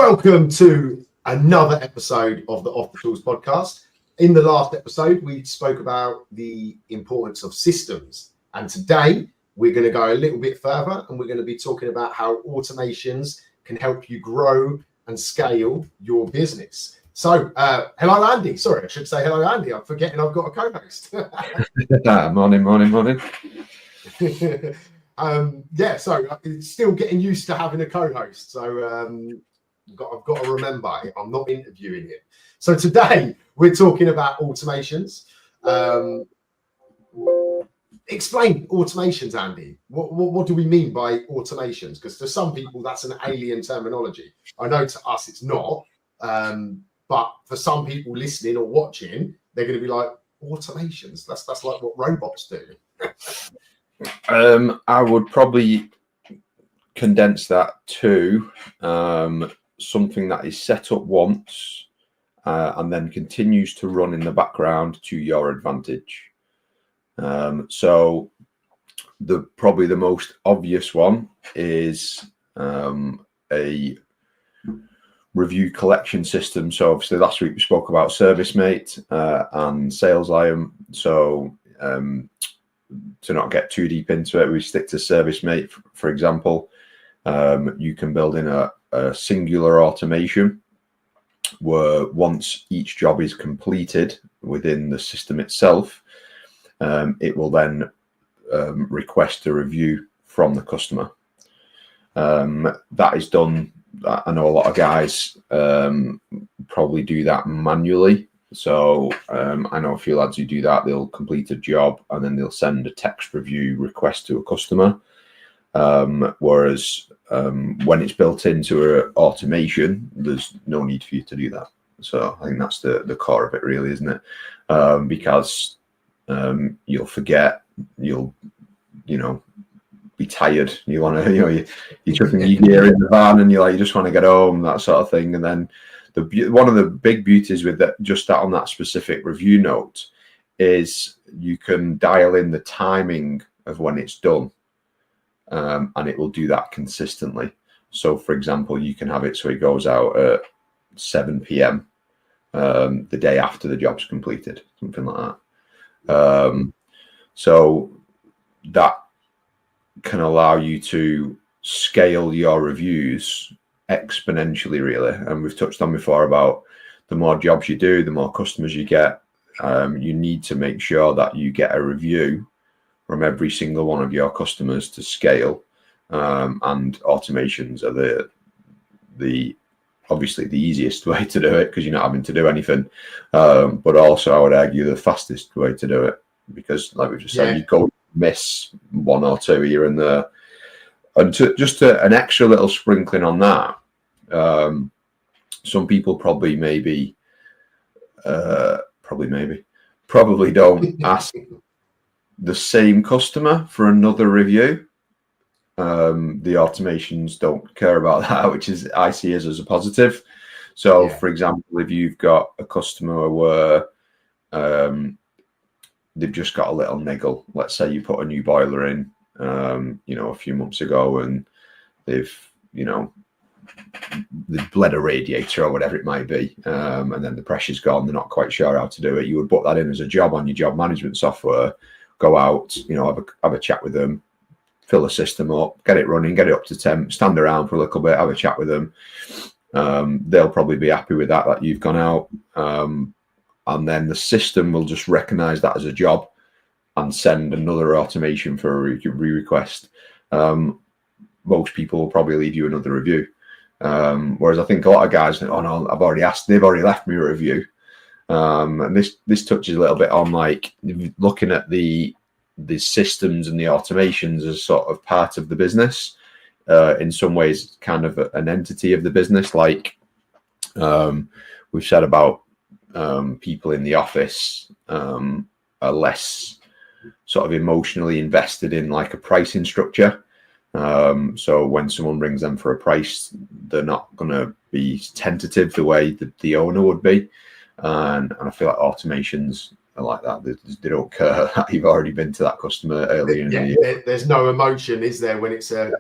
Welcome to another episode of the Off the Tools podcast. In the last episode, we spoke about the importance of systems. And today, we're going to go a little bit further and we're going to be talking about how automations can help you grow and scale your business. So, hello, Andy. Sorry, I should say hello, Andy. I'm forgetting I've got a co-host. Morning. So it's still getting used to having a co-host. So I've got to remember I'm not interviewing him. So today we're talking about automations. Explain automations, Andy. What do we mean by automations? Because to some people that's an alien terminology. I know to us it's not. But for some people listening or watching, they're going to be like, automations. That's like what robots do. I would probably condense that to something that is set up once and then continues to run in the background to your advantage. So probably the most obvious one is a review collection system. So obviously last week we spoke about ServiceMate and Sales Iron. So to not get too deep into it, we stick to ServiceMate, for example. You can build in a singular automation where once each job is completed within the system itself, it will then request a review from the customer. That is done. I know a lot of guys probably do that manually. So I know a few lads who do that. They'll complete a job and then they'll send a text review request to a customer. Whereas when it's built into an automation, there's no need for you to do that. So I think that's the core of it, really, isn't it? Because you'll forget, you'll be tired. You want to, you're chucking your gear in the van and you just want to get home, that sort of thing. And then one of the big beauties with that, just that on that specific review note, is you can dial in the timing of when it's done, and it will do that consistently. So, for example, you can have it so it goes out at 7 p.m. The day after the job's completed, something like that. So that can allow you to scale your reviews exponentially, really. And we've touched on before about the more jobs you do, the more customers you get. You need to make sure that you get a review from every single one of your customers to scale. And automations are the obviously the easiest way to do it because you're not having to do anything. But also I would argue the fastest way to do it, because like we just said, you go miss one or two here and there. And an extra little sprinkling on that, some people probably don't ask the same customer for another review. The automations don't care about that, which is I see as a positive. So, for example, if you've got a customer where they've just got a little niggle, let's say you put a new boiler in, a few months ago, and they've bled a radiator or whatever it might be, and then the pressure's gone, they're not quite sure how to do it. You would put that in as a job on your job management software, go out, have a chat with them, fill the system up, get it running, get it up to temp, stand around for a little bit, have a chat with them. They'll probably be happy with that you've gone out, and then the system will just recognize that as a job and send another automation for a re-request. Most people will probably leave you another review. Whereas I think a lot of guys think, oh no, I've already asked, they've already left me a review. And this touches a little bit on looking at the systems and the automations as sort of part of the business. In some ways, kind of an entity of the business. Like we've said about people in the office are less sort of emotionally invested in like a pricing structure. So when someone brings them for a price, they're not going to be tentative the way the owner would be. And I feel like automations are like that. They don't care that you've already been to that customer earlier in the year. There's no emotion, is there, when it's a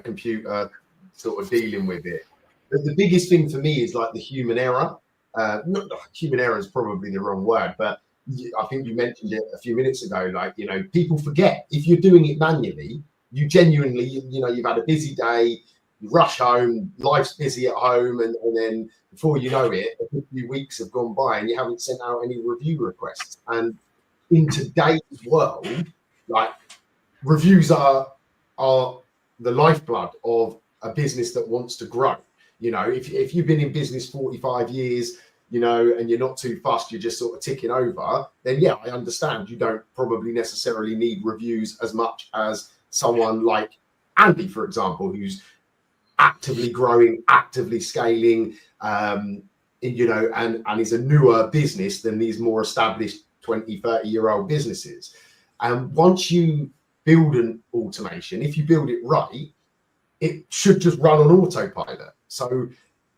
computer sort of dealing with it? the biggest thing for me is like the human error. Not human error is probably the wrong word, but I think you mentioned it a few minutes ago. Like, you know, people forget if you're doing it manually, you genuinely, you know, you've had a busy day, you rush home, life's busy at home, and then before you know it, a few weeks have gone by and you haven't sent out any review requests. And in today's world, like, reviews are the lifeblood of a business that wants to grow. You know, if you've been in business 45 years, you know, and you're not too fussed, you're just sort of ticking over, then yeah, I understand you don't probably necessarily need reviews as much as someone like Andy, for example, who's actively growing, actively scaling, you know, and is a newer business than these more established 20, 30-year-old businesses. And once you build an automation, if you build it right, it should just run on autopilot. So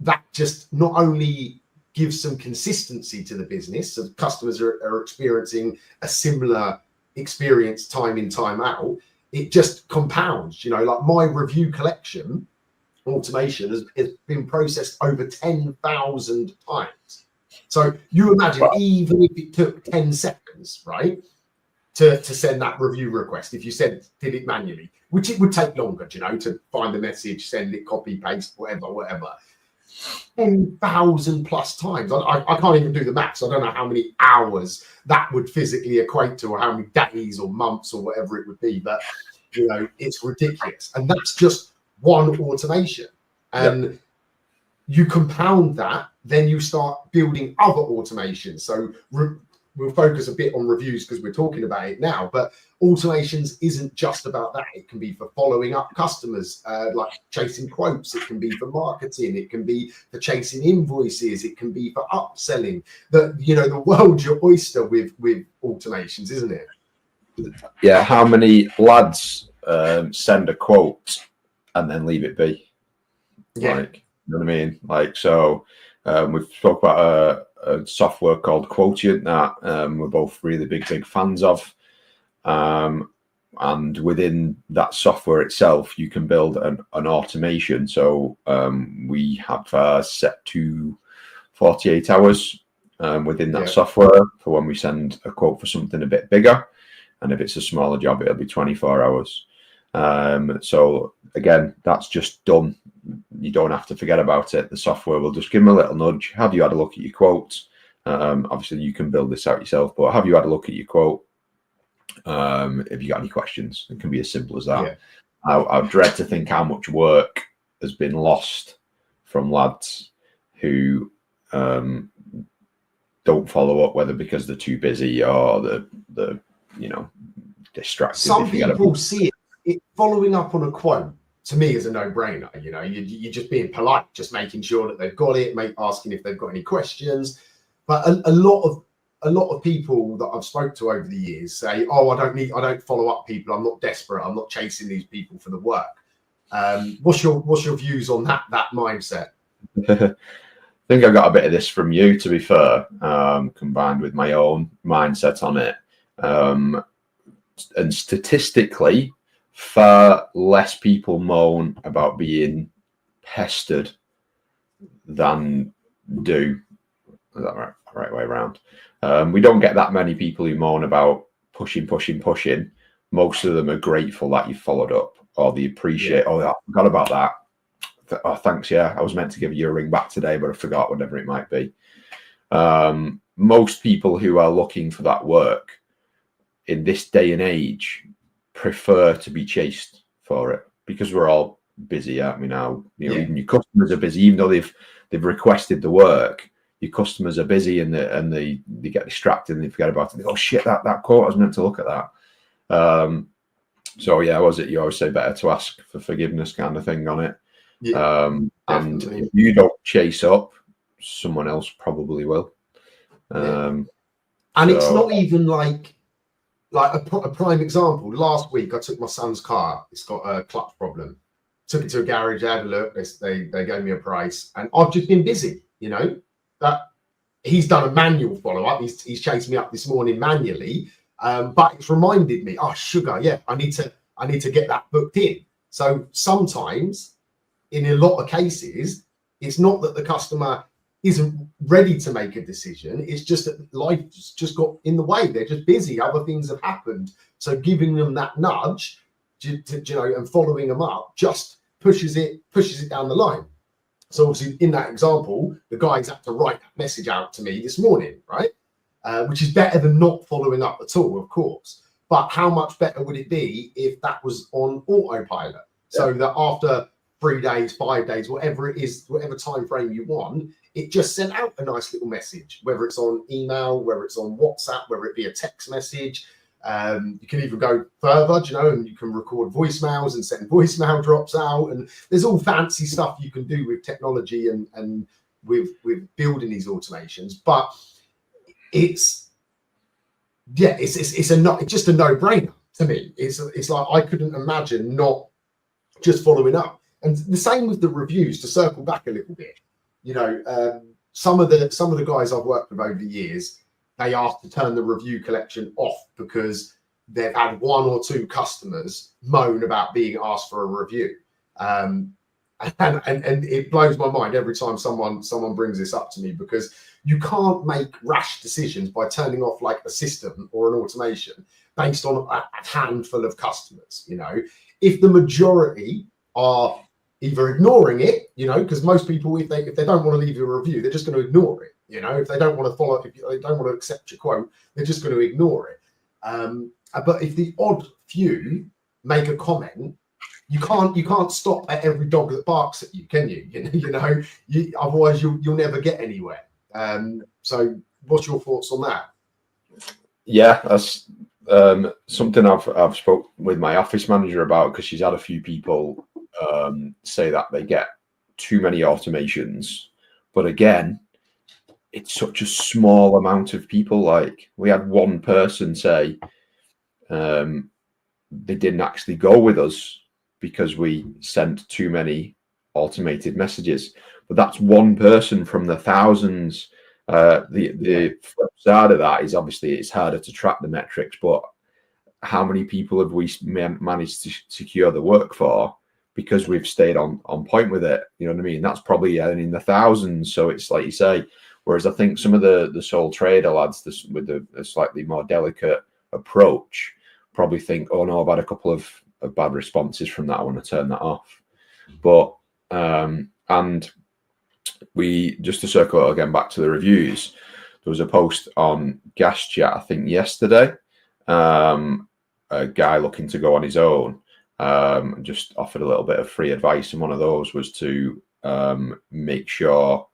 that just not only gives some consistency to the business, so customers are experiencing a similar experience time in, time out, it just compounds. You know, like my review collection automation has been processed over 10,000 times. So you imagine, even if it took 10 seconds, right, to send that review request, if you did it manually, which it would take longer, you know, to find the message, send it, copy, paste, whatever. 10,000 plus times. I can't even do the maths. I don't know how many hours that would physically equate to, or how many days or months or whatever it would be. But, you know, it's ridiculous. And that's just one automation. And you compound that, then you start building other automations. So we'll focus a bit on reviews because we're talking about it now, but automations isn't just about that. It can be for following up customers, like chasing quotes. It can be for marketing. It can be for chasing invoices. It can be for upselling. The world's your oyster with automations, isn't it? Yeah. How many lads send a quote and then leave it be? Yeah. Like, you know what I mean? Like, so we've talked about a software called Quotient that we're both really big fans of. And within that software itself, you can build an automation. So we have set to 48 hours within that software for when we send a quote for something a bit bigger. And if it's a smaller job, it'll be 24 hours. So again, that's just done. You don't have to forget about it. The software will just give them a little nudge. Have you had a look at your quotes? Obviously, you can build this out yourself, but have you had a look at your quote? If you got any questions, it can be as simple as that. I dread to think how much work has been lost from lads who don't follow up, whether because they're too busy or the distracted. Some people see it following up on a quote. To me, is a no-brainer. You know, you're just being polite, just making sure that they've got it, asking if they've got any questions. But a lot of people that I've spoke to over the years say, "Oh, I don't follow up people. I'm not desperate. I'm not chasing these people for the work." What's your views on that mindset? I think I got a bit of this from you, to be fair, combined with my own mindset on it. And statistically, far less people moan about being pestered than do. Is that right way around? We don't get that many people who moan about pushing. Most of them are grateful that you followed up, or they appreciate, oh, I forgot about that. Oh, thanks, yeah. I was meant to give you a ring back today, but I forgot, whatever it might be. Most people who are looking for that work in this day and age prefer to be chased for it, because we're all busy, aren't we now? Even your customers are busy, even though they've requested the work. Your customers are busy and they get distracted and they forget about it. They go, oh shit, that quote, I was meant to look at that. So yeah, was it, you always say better to ask for forgiveness kind of thing on it. And if you don't chase up, someone else probably will. And it's not even like a prime example. Last week I took my son's car. It's got a clutch problem. Took it to a garage, had a look. They gave me a price, and I've just been busy. You know, that he's done a manual follow up. He's chased me up this morning manually, but it's reminded me. Oh, sugar, yeah, I need to get that booked in. So sometimes, in a lot of cases, It's not that the customer isn't ready to make a decision. It's just that life's just got in the way. They're just busy. Other things have happened. So giving them that nudge, and following them up just pushes it down the line. So obviously in that example, the guys had to write that message out to me this morning, right? Which is better than not following up at all, of course. But how much better would it be if that was on autopilot? So that after 3 days, 5 days, whatever it is, whatever time frame you want, it just sent out a nice little message, whether it's on email, whether it's on WhatsApp, whether it be a text message. You can even go further, and you can record voicemails and send voicemail drops out. And there's all fancy stuff you can do with technology and with building these automations. But it's just a no-brainer to me. It's like I couldn't imagine not just following up. And the same with the reviews. To circle back a little bit, some of the guys I've worked with over the years, they asked to turn the review collection off because they've had 1 or 2 customers moan about being asked for a review. And it blows my mind every time someone brings this up to me, because you can't make rash decisions by turning off like a system or an automation based on a handful of customers. If the majority are either ignoring it, because most people, if they don't want to leave you a review, they're just going to ignore it. If they don't want to follow, if they don't want to accept your quote, they're just going to ignore it. But if the odd few make a comment, you can't stop at every dog that barks at you, can you? Otherwise you'll never get anywhere. So what's your thoughts on that? Yeah, that's something I've spoke with my office manager about, because she's had a few people say that they get too many automations. But again, it's such a small amount of people. Like, we had one person say they didn't actually go with us because we sent too many automated messages. But that's one person from the thousands. The flip side of that is obviously it's harder to track the metrics, but how many people have we managed to secure the work for because we've stayed on point with it? You know what I mean? That's probably in the thousands. So it's like you say, whereas I think some of the sole trader lads with a slightly more delicate approach probably think, oh no, I've had a couple of bad responses from that, I want to turn that off. But and we, just to circle again back to the reviews, there was a post on Gas Chat, I think yesterday, a guy looking to go on his own, just offered a little bit of free advice, and one of those was to make sure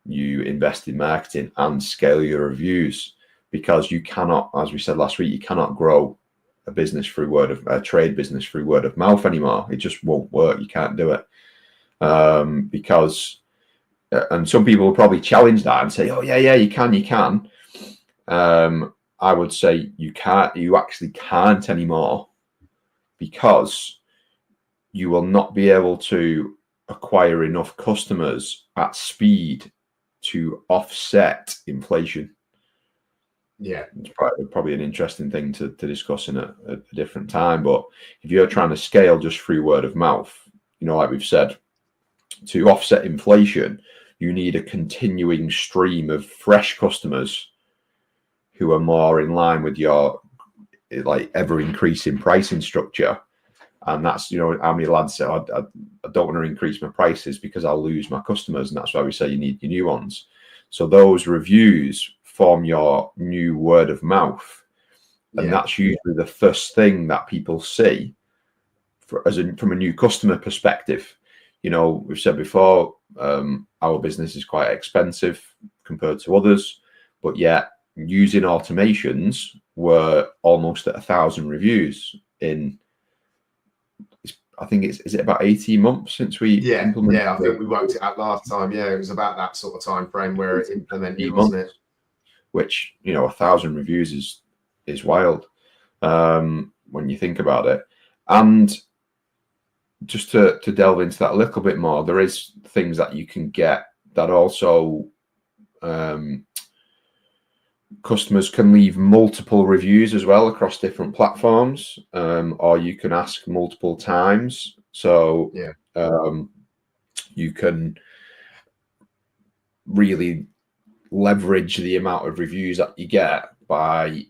you invest in marketing and scale your reviews, because you cannot, as we said last week, you cannot grow a business through a trade business through word of mouth anymore. It just won't work. You can't do it because, and some people will probably challenge that and say, oh yeah, you can. I would say you can't. You actually can't anymore, because you will not be able to acquire enough customers at speed to offset inflation. Yeah, it's probably an interesting thing to discuss in a different time. But if you're trying to scale just through word of mouth, like we've said, to offset inflation, you need a continuing stream of fresh customers who are more in line with your ever increasing pricing structure. And that's, how many lads say, I don't want to increase my prices because I'll lose my customers. And that's why we say you need your new ones. So those reviews form your new word of mouth. And that's usually the first thing that people see from a new customer perspective. We've said before, our business is quite expensive compared to others, but yet using automations, we're almost at 1,000 reviews in, I think is it about 18 months since we implemented? Yeah, I think we worked it out last time. Yeah, it was about that sort of time frame where it's implemented, wasn't it? Which, 1,000 reviews is wild when you think about it. And just to delve into that a little bit more, there is things that you can get that also customers can leave multiple reviews as well across different platforms, or you can ask multiple times. So you can really leverage the amount of reviews that you get by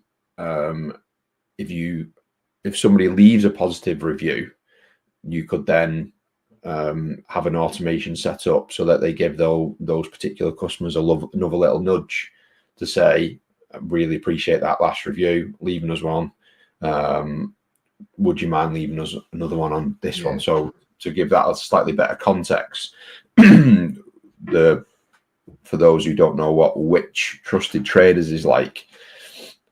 if somebody leaves a positive review, you could then have an automation set up so that they give those particular customers another little nudge to say, I really appreciate that last review, leaving us one. Would you mind leaving us another one on this one? So to give that a slightly better context, for those who don't know what Which Trusted Traders is like,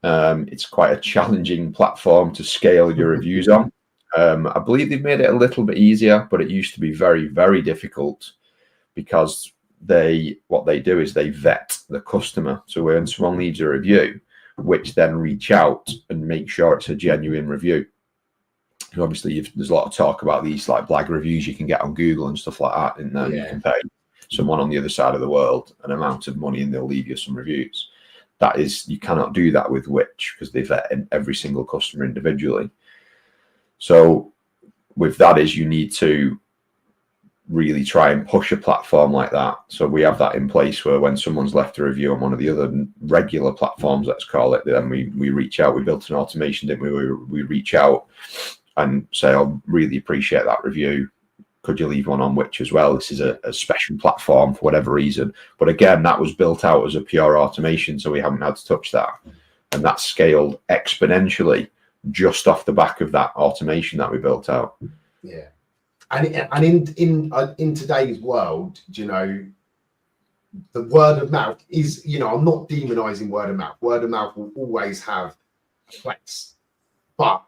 it's quite a challenging platform to scale your reviews on. I believe they've made it a little bit easier, but it used to be very, very difficult because what they do is they vet the customer. So when someone leaves a review, which then reach out and make sure it's a genuine review. And obviously, there's a lot of talk about these like blag reviews you can get on Google and stuff like that, and then you can pay someone on the other side of the world an amount of money and they'll leave you some reviews. That is, you cannot do that with Which because they vet every single customer individually. So with that is you need to really try and push a platform like that. So we have that in place where when someone's left a review on one of the other regular platforms, let's call it, then we reach out. We built an automation, didn't we? We reach out and say, I really appreciate that review. Could you leave one on Which as well? This is a special platform for whatever reason. But again, that was built out as a pure automation, so we haven't had to touch that. And that scaled exponentially just off the back of that automation that we built out. Yeah. And in today's world, you know, the word of mouth is, you know, I'm not demonizing word of mouth. Word of mouth will always have a place. But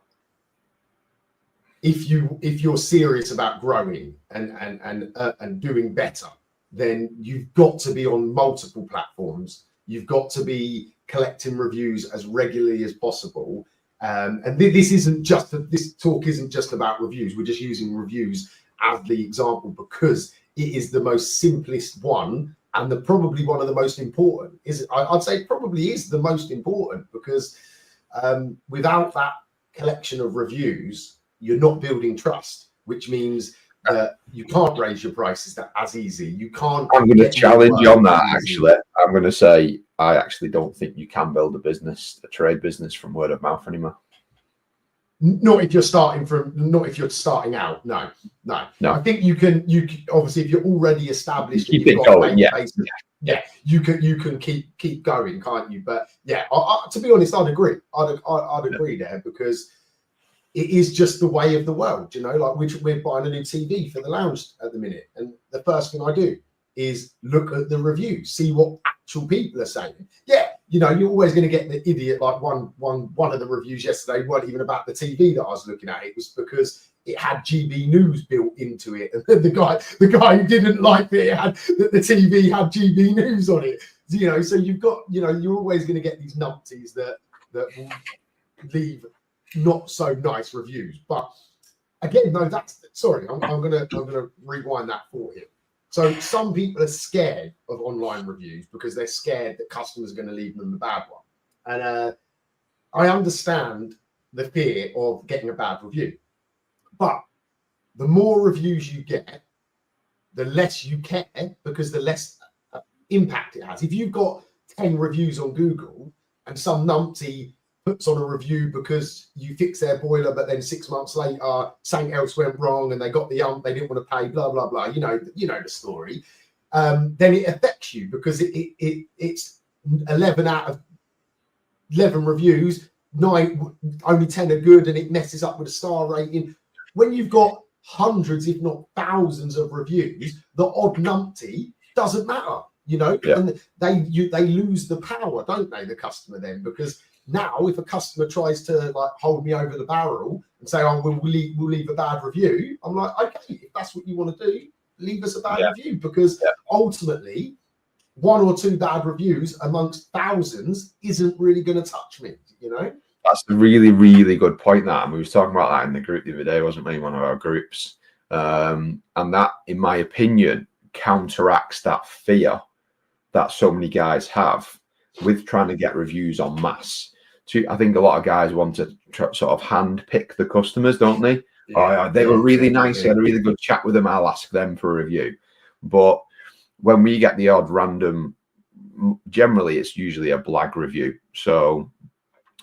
if you're serious about growing and doing better, then you've got to be on multiple platforms. You've got to be collecting reviews as regularly as possible. And this talk isn't just about reviews. We're just using reviews as the example because it is the most simplest one and probably one of the most important. I'd say probably is the most important because without that collection of reviews, you're not building trust, which means that you can't raise your prices as easy. You can't. I'm going to challenge you on that. Actually, I'm going to say I actually don't think you can build a trade business from word of mouth anymore. Not if you're starting out. No. I think you can obviously if you're already established, keep it going. Yeah, you can keep going, can't you? But yeah, to be honest, I'd agree. I'd agree there because it is just the way of the world, you know. Like we're buying a new TV for the lounge at the minute, and the first thing I do is look at the reviews, see what actual people are saying. Yeah, you know, you're always going to get the idiot. Like one of the reviews yesterday weren't even about the TV that I was looking at. It was because it had GB News built into it, and the guy who didn't like that the TV had GB News on it. You know, so you've got, you know, you're always going to get these numpties that will leave not so nice reviews. But again, no, I'm gonna rewind that for you. So some people are scared of online reviews because they're scared that customers are going to leave them a bad one. And I understand the fear of getting a bad review. But the more reviews you get, the less you care because the less impact it has. If you've got 10 reviews on Google and some numpty puts on a review because you fix their boiler, but then 6 months later something else went wrong and they got the they didn't want to pay, blah blah blah. You know the story. Then it affects you because it's 11 out of 11 reviews, 9 only 10 are good, and it messes up with a star rating. When you've got hundreds, if not thousands, of reviews, the odd numpty doesn't matter. You know, and they lose the power, don't they? The customer then, because now, if a customer tries to like hold me over the barrel and say, "Oh, we'll leave a bad review," I'm like, "Okay, if that's what you want to do, leave us a bad review," because ultimately, 1 or 2 bad reviews amongst thousands isn't really going to touch me. You know, that's a really, really good point. That, and we was talking about that in the group the other day, wasn't we? One of our groups, and that, in my opinion, counteracts that fear that so many guys have with trying to get reviews en masse. I think a lot of guys want to sort of hand pick the customers, don't they? They were really nice. I had a really good chat with them. I'll ask them for a review. But when we get the odd random, generally it's usually a blag review. So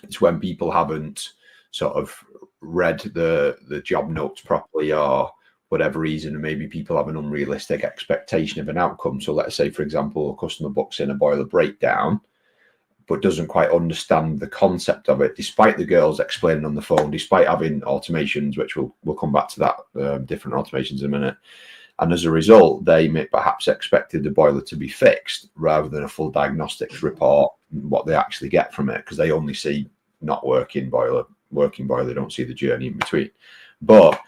it's when people haven't sort of read the job notes properly, or whatever reason, and maybe people have an unrealistic expectation of an outcome. So let's say, for example, a customer books in a boiler breakdown, but doesn't quite understand the concept of it, despite the girls explaining on the phone, despite having automations, which we'll come back to that, different automations in a minute. And as a result, they may perhaps expected the boiler to be fixed rather than a full diagnostics report, what they actually get from it, because they only see not working boiler, they don't see the journey in between. But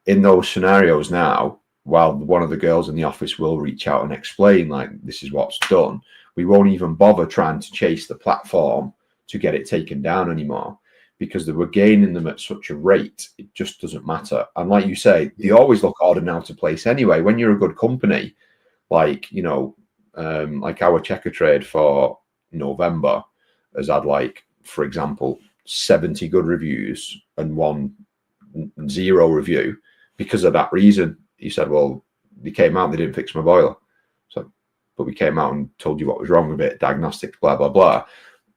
in those scenarios now, while one of the girls in the office will reach out and explain, like, this is what's done, we won't even bother trying to chase the platform to get it taken down anymore, because they were gaining them at such a rate, it just doesn't matter. And like you say, they always look odd and out of place anyway. When you're a good company, like, you know, like our checker trade for November has had, like, for example, 70 good reviews and 0 review because of that reason. He said, well, they came out, they didn't fix my boiler. So, but we came out and told you what was wrong with it, diagnostics, blah, blah, blah.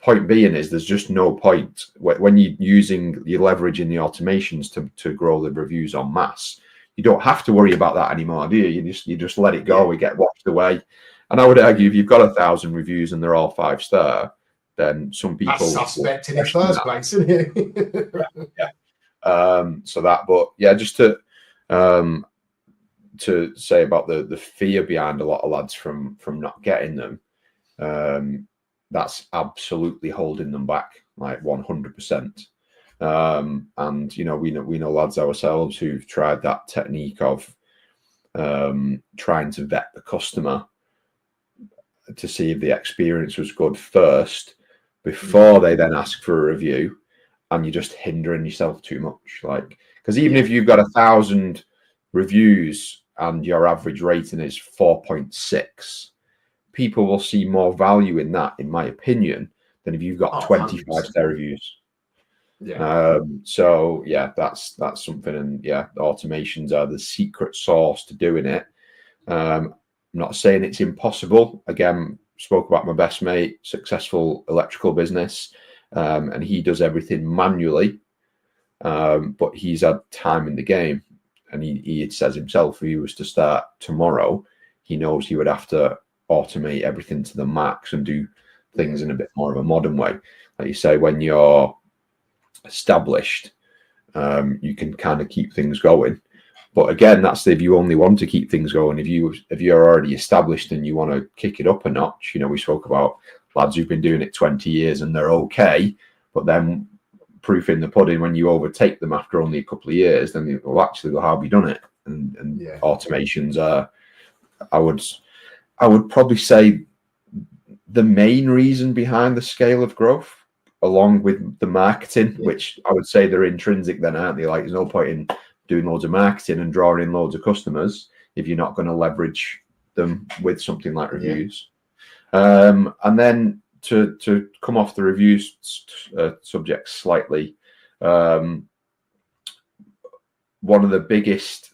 Point being is there's just no point when you're leveraging the automations to grow the reviews en masse. You don't have to worry about that anymore, do you? You just let it go. We get washed away. And I would argue if you've got 1,000 reviews and they're all 5-star, then some people that's suspect in the first place, isn't it? So that, but yeah, just to say about the fear behind a lot of lads from not getting them, that's absolutely holding them back, like 100%. And you know, we know lads ourselves who've tried that technique of trying to vet the customer to see if the experience was good first before they then ask for a review, and you're just hindering yourself too much. Like, because even if you've got 1,000 reviews and your average rating is 4.6, people will see more value in that, in my opinion, than if you've got 25-star reviews. Yeah. So yeah, that's something. And yeah, the automations are the secret sauce to doing it. I'm not saying it's impossible. Again, spoke about my best mate, successful electrical business, and he does everything manually, but he's had time in the game, and he says himself, if he was to start tomorrow, he knows he would have to automate everything to the max and do things in a bit more of a modern way. Like you say, when you're established, you can kind of keep things going. But again, that's if you only want to keep things going. If you're already established and you want to kick it up a notch, you know, we spoke about lads who've been doing it 20 years and they're okay, but then proof in the pudding, when you overtake them after only a couple of years, then you, well, actually, well, how have you done it? And automations are, I would probably say, the main reason behind the scale of growth, along with the marketing, which I would say they're intrinsic then, aren't they? Like, there's no point in doing loads of marketing and drawing in loads of customers if you're not going to leverage them with something like reviews. And then to come off the reviews subject slightly, one of the biggest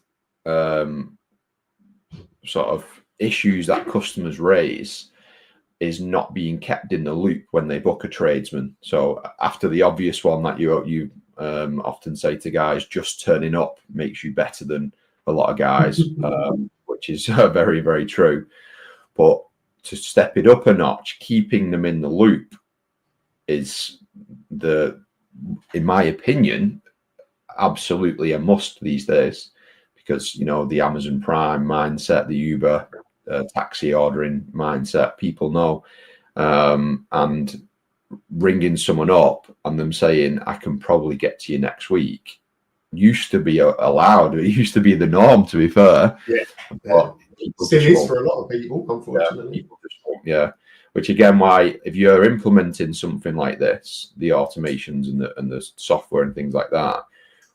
sort of issues that customers raise is not being kept in the loop when they book a tradesman. So after the obvious one that you often say to guys, just turning up makes you better than a lot of guys, which is very, very true. But to step it up a notch, keeping them in the loop is, in my opinion, absolutely a must these days, because, you know, the Amazon Prime mindset, the Uber taxi ordering mindset, people know, and ringing someone up and them saying, I can probably get to you next week, used to be allowed. It used to be the norm, to be fair. But still is for a lot of people, unfortunately. Which again, why, if you're implementing something like this, the automations and the software and things like that,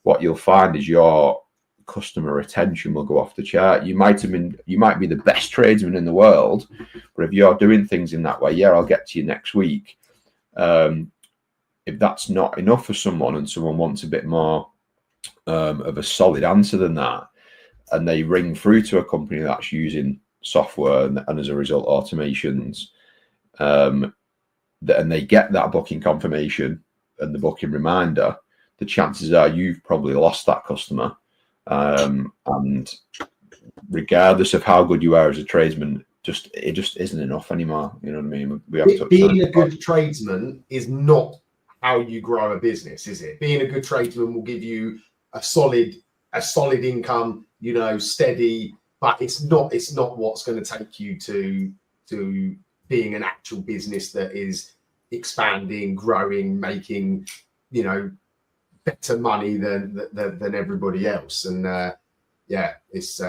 what you'll find is your customer retention will go off the chart. You might be the best tradesman in the world, but if you're doing things in that way, I'll get to you next week. If that's not enough for someone and someone wants a bit more of a solid answer than that, and they ring through to a company that's using software and as a result automations, and they get that booking confirmation and the booking reminder, the chances are you've probably lost that customer. And regardless of how good you are as a tradesman, it just isn't enough anymore. You know what I mean? We have touched Being a good tradesman is not how you grow a business, is it? Being a good tradesman will give you a solid income, steady, but it's not what's going to take you to being an actual business that is expanding, growing, making, better money than everybody else. And it's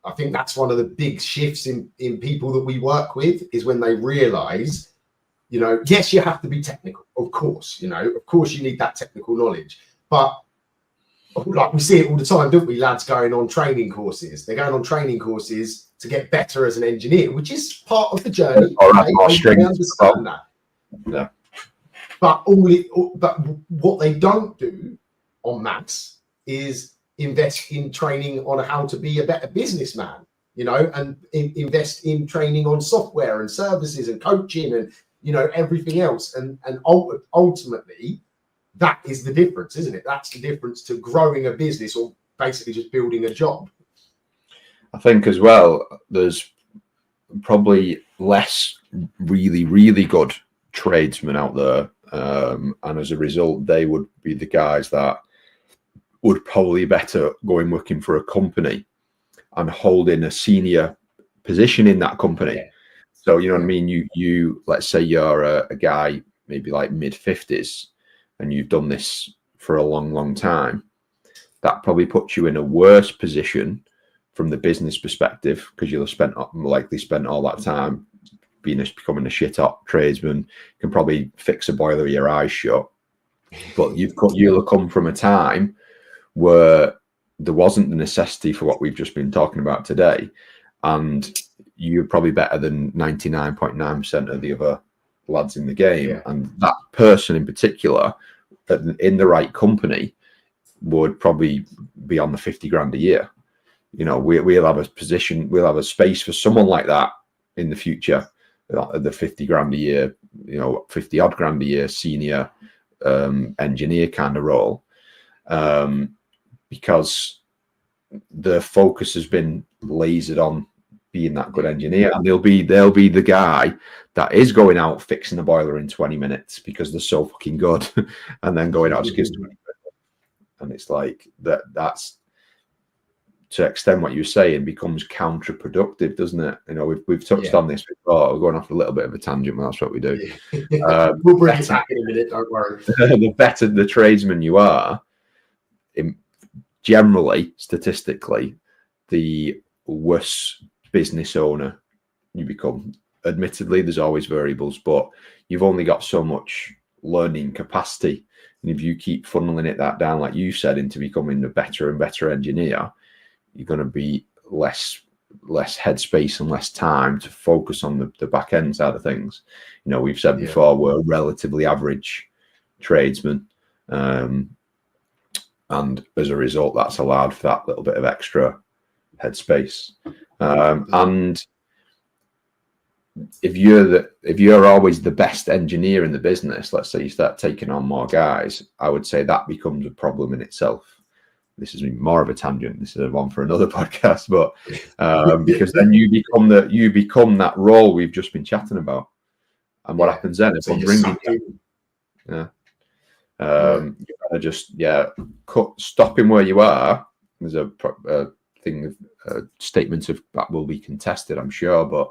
I think that's one of the big shifts in people that we work with, is when they realize, yes, you have to be technical, of course, of course you need that technical knowledge, but like we see it all the time, don't we? Lads going on training courses. They're going on training courses to get better as an engineer, which is part of the journey. I understand that. Yeah. But but what they don't do on maths is invest in training on how to be a better businessman, and invest in training on software and services and coaching and everything else. And ultimately, that is the difference, isn't it? That's the difference to growing a business or basically just building a job. I think as well, there's probably less really, really good tradesmen out there. And as a result, they would be the guys that would probably better going working for a company and holding a senior position in that company. Yeah. So, you know what I mean? You let's say you're a guy, maybe like mid-50s, and you've done this for a long, long time. That probably puts you in a worse position from the business perspective, because you'll have likely spent all that time becoming a shit hot tradesman. Can probably fix a boiler with your eyes shut, but you'll have come from a time where there wasn't the necessity for what we've just been talking about today, and you're probably better than 99.9% of the other lads in the game. Yeah. And that person in particular, in the right company, would probably be on the 50 grand a year. We'll have a position, we'll have a space for someone like that in the future, the 50 grand a year, 50 odd grand a year senior engineer kind of role, because the focus has been lasered on being that good engineer, and they'll be the guy that is going out fixing the boiler in 20 minutes because they're so fucking good, and then going out to give 20 minutes. And it's like that's, to extend what you're saying, becomes counterproductive, doesn't it? We've touched on this before. We're going off a little bit of a tangent, but that's what we do. We'll bring it back in a minute, don't worry. The better the tradesman you are, generally, statistically, the worse business owner you become. Admittedly, there's always variables, but you've only got so much learning capacity. And if you keep funneling that down, like you said, into becoming a better and better engineer, you're going to be less headspace and less time to focus on the back end side of things. We've said before, we're relatively average tradesmen, and as a result, that's allowed for that little bit of extra headspace. And if you're always the best engineer in the business, let's say you start taking on more guys, I would say that becomes a problem in itself. This is more of a tangent. This is one for another podcast, but because then you become that role we've just been chatting about. And what happens then? If I'm bringing you gotta just stopping where you are. There's a statement of that will be contested, I'm sure, but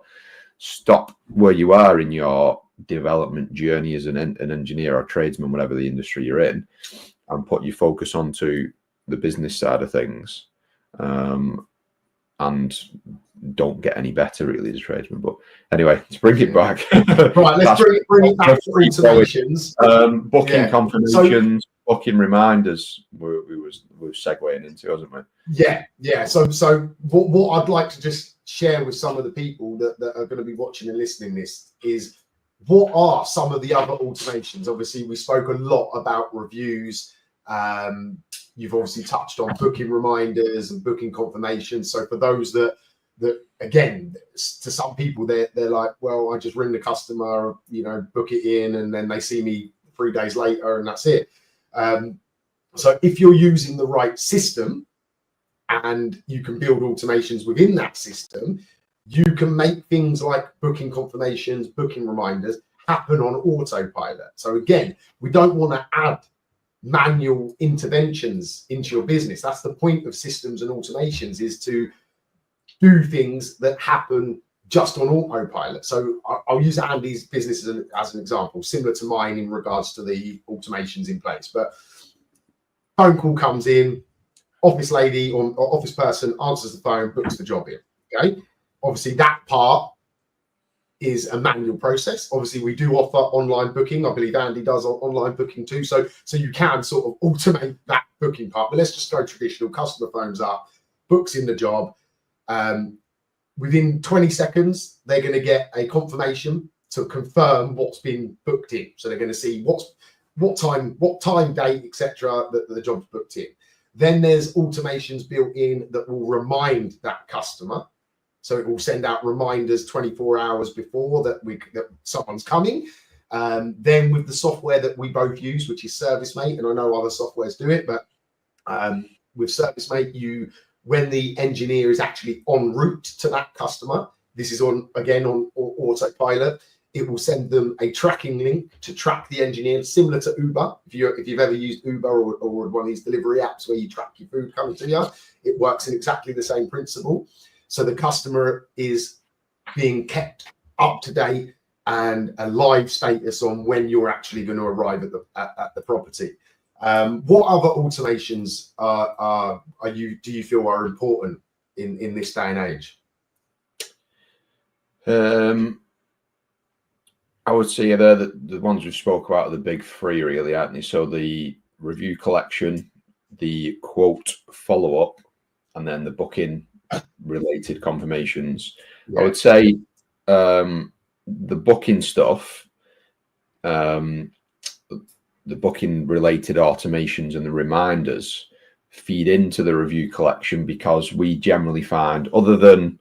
stop where you are in your development journey as an engineer or tradesman, whatever the industry you're in, and put your focus onto the business side of things, and don't get any better really as a tradesman. But anyway, let's bring it back. Right, let's bring it back to automations. Booking confirmations, booking reminders. We were segueing into, wasn't we? Yeah. So what I'd like to just share with some of the people that are going to be watching and listening this is, what are some of the other automations? Obviously, we spoke a lot about reviews. You've obviously touched on booking reminders and booking confirmations. So for those that that again, to some people, they're like, well, I just ring the customer, book it in, and then they see me 3 days later, and that's it. So if you're using the right system and you can build automations within that system, you can make things like booking confirmations, booking reminders happen on autopilot. So again, we don't want to add manual interventions into your business. That's the point of systems and automations, is to do things that happen just on autopilot. So I'll use Andy's business as an example, similar to mine in regards to the automations in place. But phone call comes in, office lady or office person answers the phone, books the job in. Okay, obviously that part is a manual process. Obviously we do offer online booking. I believe Andy does online booking too. So you can sort of automate that booking part. But let's just go traditional. Customer phones up, books in the job. Within 20 seconds, they're going to get a confirmation to confirm what's been booked in. So they're going to see what time, date, etc. that the job's booked in. Then there's automations built in that will remind that customer. So it will send out reminders 24 hours before that someone's coming. Then with the software that we both use, which is ServiceMate, and I know other softwares do it, but with ServiceMate, when the engineer is actually en route to that customer, this is on autopilot. It will send them a tracking link to track the engineer, similar to Uber. If you've ever used Uber or one of these delivery apps where you track your food coming to you, it works in exactly the same principle. So the customer is being kept up to date and a live status on when you're actually going to arrive at the property. What other automations do you feel are important in this day and age? I would say they're the ones we spoke about are the big three, really, aren't they? So the review collection, the quote follow-up, and then the booking related confirmations. Yeah. I would say the booking stuff, the booking related automations and the reminders feed into the review collection, because we generally find, other than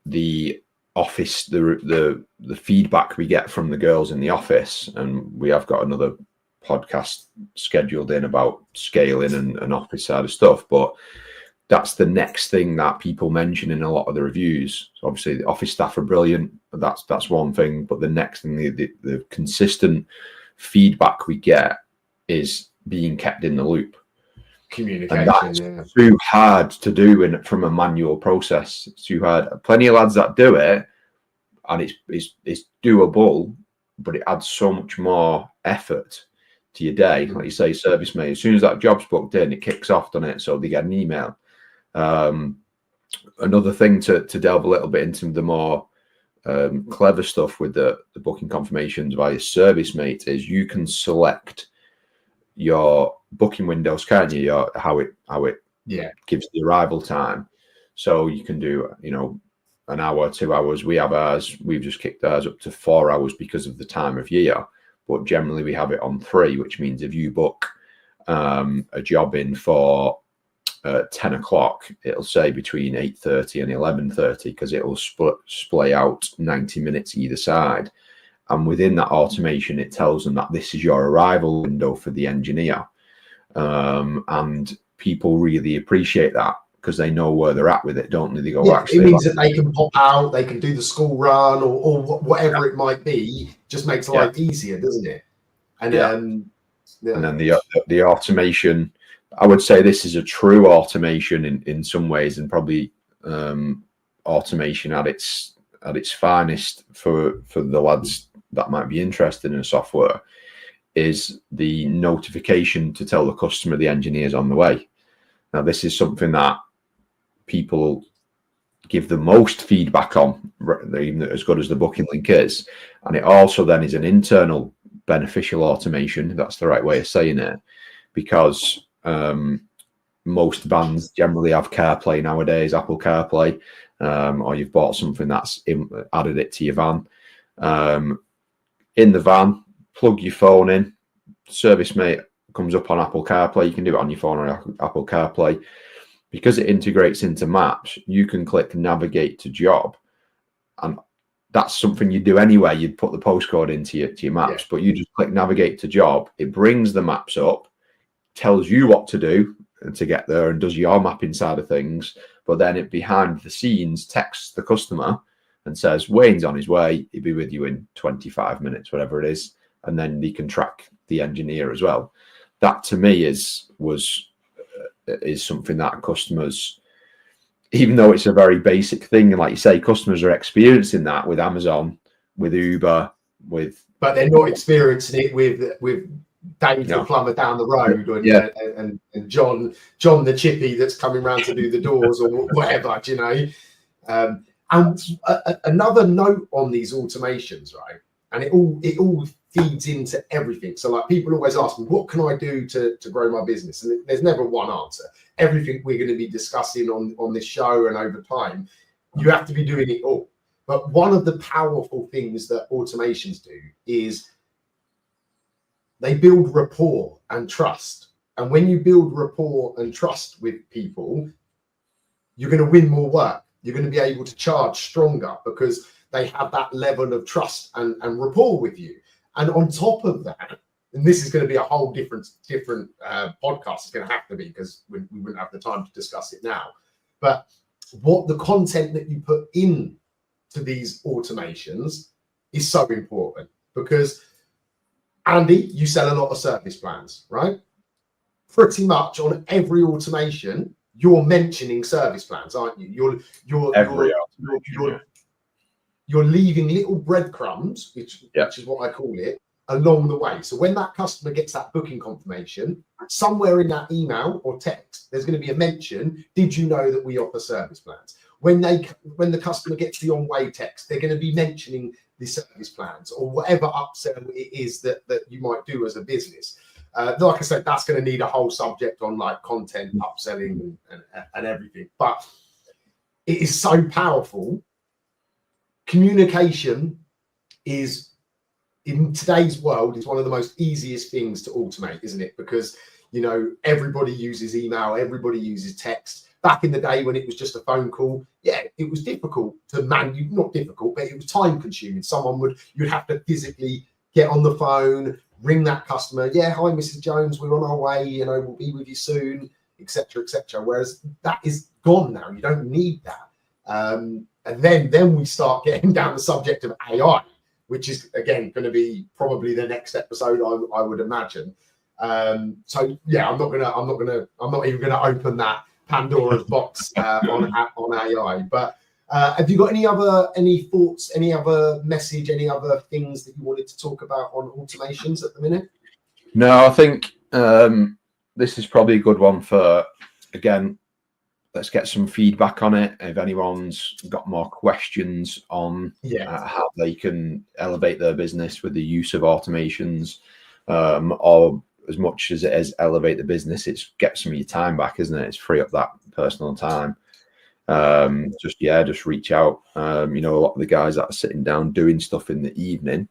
the office, the feedback we get from the girls in the office, and we have got another podcast scheduled in about scaling and office side of stuff, but that's the next thing that people mention in a lot of the reviews. So obviously the office staff are brilliant, but that's one thing. But the next thing, the consistent feedback we get is being kept in the loop. Communication, and that's too hard to do from a manual process. It's too hard. Plenty of lads that do it, and it's doable, but it adds so much more effort to your day. Like you say, ServiceMate, as soon as that job's booked in, it kicks off on it, so they get an email. Another thing to delve a little bit into the more clever stuff with the booking confirmations via ServiceMate is you can select your booking windows, can't you? How it gives the arrival time. So you can do an hour, 2 hours. We have ours. We've just kicked ours up to 4 hours because of the time of year. But generally we have it on 3, which means if you book a job in for 10 o'clock, it'll say between 8:30 and 11:30, because it will splay out 90 minutes either side. And within that automation, it tells them that this is your arrival window for the engineer. And people really appreciate that, because they know where they're at with it, don't they? They go, it means that they can pop out, they can do the school run or whatever it might be. Just makes life easier, doesn't it? And and then the automation, I would say this is a true automation in some ways, and probably automation at its finest for the lads that might be interested in software, is the notification to tell the customer the engineer's on the way. Now, this is something that people give the most feedback on, even as good as the booking link is. And it also then is an internal beneficial automation, if that's the right way of saying it, because most vans generally have CarPlay nowadays, Apple CarPlay, or you've bought something that's added it to your van. In the van, plug your phone in, ServiceMate comes up on Apple CarPlay. You can do it on your phone or Apple CarPlay. because it integrates into maps, you can click navigate to job, and that's something you do anyway. You'd put the postcode into your maps, but you just click navigate to job. It brings the maps up, tells you what to do to get there, and does your mapping side of things. But then it behind the scenes texts the customer and says, Wayne's on his way. He'll be with you in 25 minutes, whatever it is. And then he can track the engineer as well. That to me is something that customers, even though it's a very basic thing, and like you say, customers are experiencing that with Amazon, with Uber, but they're not experiencing it with Dave the plumber down the road, and John the chippy that's coming around to do the doors or whatever, you know. And another note on these automations, right? And it all feeds into everything. So like people always ask me, what can I do to grow my business? And there's never one answer. Everything we're going to be discussing on this show and over time, you have to be doing it all. But one of the powerful things that automations do is they build rapport and trust. And when you build rapport and trust with people, you're going to win more work. You're going to be able to charge stronger because they have that level of trust and rapport with you. And on top of that, and this is going to be a whole different podcast, it's going to have to be because we wouldn't have the time to discuss it now. But what the content that you put in to these automations is so important, because Andy, you sell a lot of service plans, right? Pretty much on every automation, you're mentioning service plans, aren't you? You're leaving little breadcrumbs, which is what I call it, along the way. So when that customer gets that booking confirmation, somewhere in that email or text, there's going to be a mention, did you know that we offer service plans? When the customer gets the on-way text, they're going to be mentioning the service plans or whatever upsell it is that you might do as a business. Like I said, that's going to need a whole subject on like content, upselling and everything. But it is so powerful. Communication is, in today's world, is one of the most easiest things to automate, isn't it? Because, you know, everybody uses email, everybody uses text. Back in the day when it was just a phone call, it was difficult to not difficult, but it was time consuming. You'd have to physically get on the phone, ring that customer. Yeah, hi, Mrs. Jones, we're on our way, you know, we'll be with you soon, etc., etc. Whereas that is gone now. You don't need that. And then we start getting down the subject of AI, which is again going to be probably the next episode, I would imagine. So yeah, I'm not even gonna open that Pandora's box on AI. But have you got any thoughts, any other message, any other things that you wanted to talk about on automations at the minute? No, I think this is probably a good one for, again, let's get some feedback on it. If anyone's got more questions on how they can elevate their business with the use of automations, or as much as it is elevate the business, it's get some of your time back, isn't it? It's free up that personal time. Just reach out. You know, a lot of the guys that are sitting down doing stuff in the evening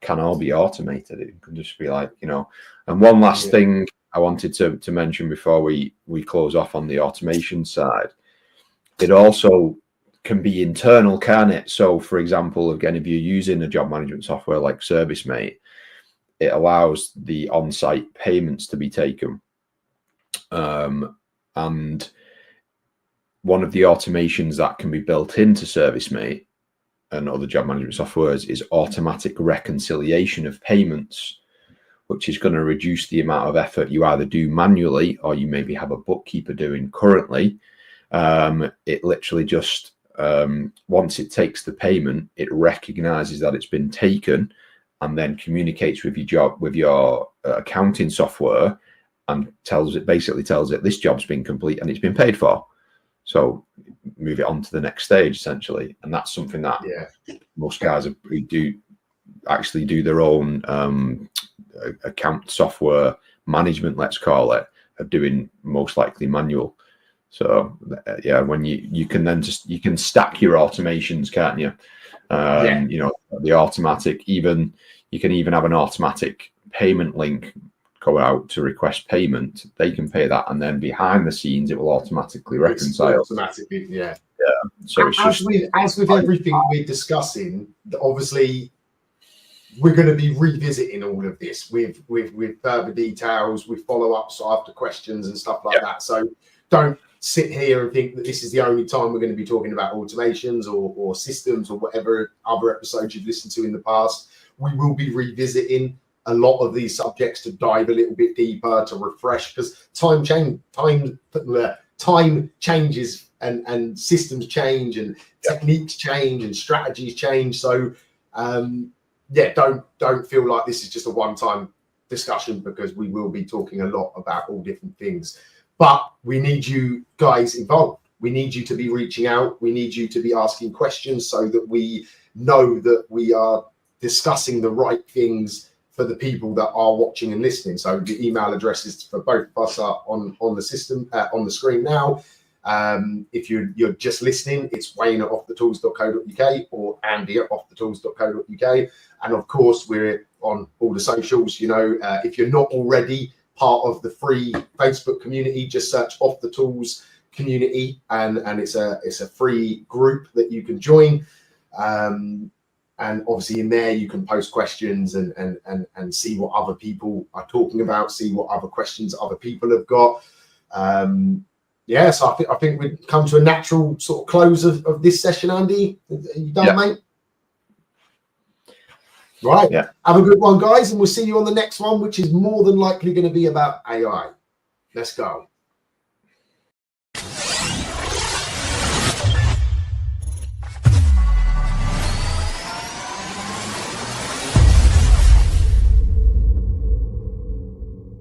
can all be automated. It can just be like, you know. And one last thing I wanted to mention before we close off on the automation side, it also can be internal, can it? So for example, again, if you're using a job management software like ServiceMate, it allows the on-site payments to be taken. And one of the automations that can be built into ServiceMate and other job management softwares is automatic reconciliation of payments, which is going to reduce the amount of effort you either do manually or you maybe have a bookkeeper doing currently. It literally just, once it takes the payment, it recognizes that it's been taken and then communicates with your accounting software and basically tells it this job's been complete and it's been paid for. So move it on to the next stage, essentially. And that's something that most guys actually do their own account software management, let's call it, of doing most likely manual. So when you can stack your automations, can't you? You know, the automatic, you can even have an automatic payment link go out to request payment, they can pay that, and then behind the scenes it will automatically reconcile. Automatically, yeah. So it's as just with everything we're discussing, obviously we're going to be revisiting all of this with further details, with follow-ups after questions and stuff like that. So don't sit here and think that this is the only time we're going to be talking about automations or systems or whatever other episodes you've listened to in the past. We will be revisiting a lot of these subjects to dive a little bit deeper, to refresh, because time changes and systems change and techniques change and strategies change. So don't feel like this is just a one-time discussion, because we will be talking a lot about all different things. But we need you guys involved. We need you to be reaching out. We need you to be asking questions so that we know that we are discussing the right things for the people that are watching and listening. So the email addresses for both of us are on the system, on the screen now. If you're just listening, it's wayne@offthetools.co.uk or andy@offthetools.co.uk. And of course, we're on all the socials. You know, if you're not already part of the free Facebook community, just search Off the Tools Community, and it's a free group that you can join. And obviously in there you can post questions and see what other people are talking about, see what other questions other people have got. So I think we've come to a natural sort of close of this session. Andy, are you done, mate? Right. Yeah. Have a good one, guys, and we'll see you on the next one, which is more than likely going to be about AI. Let's go.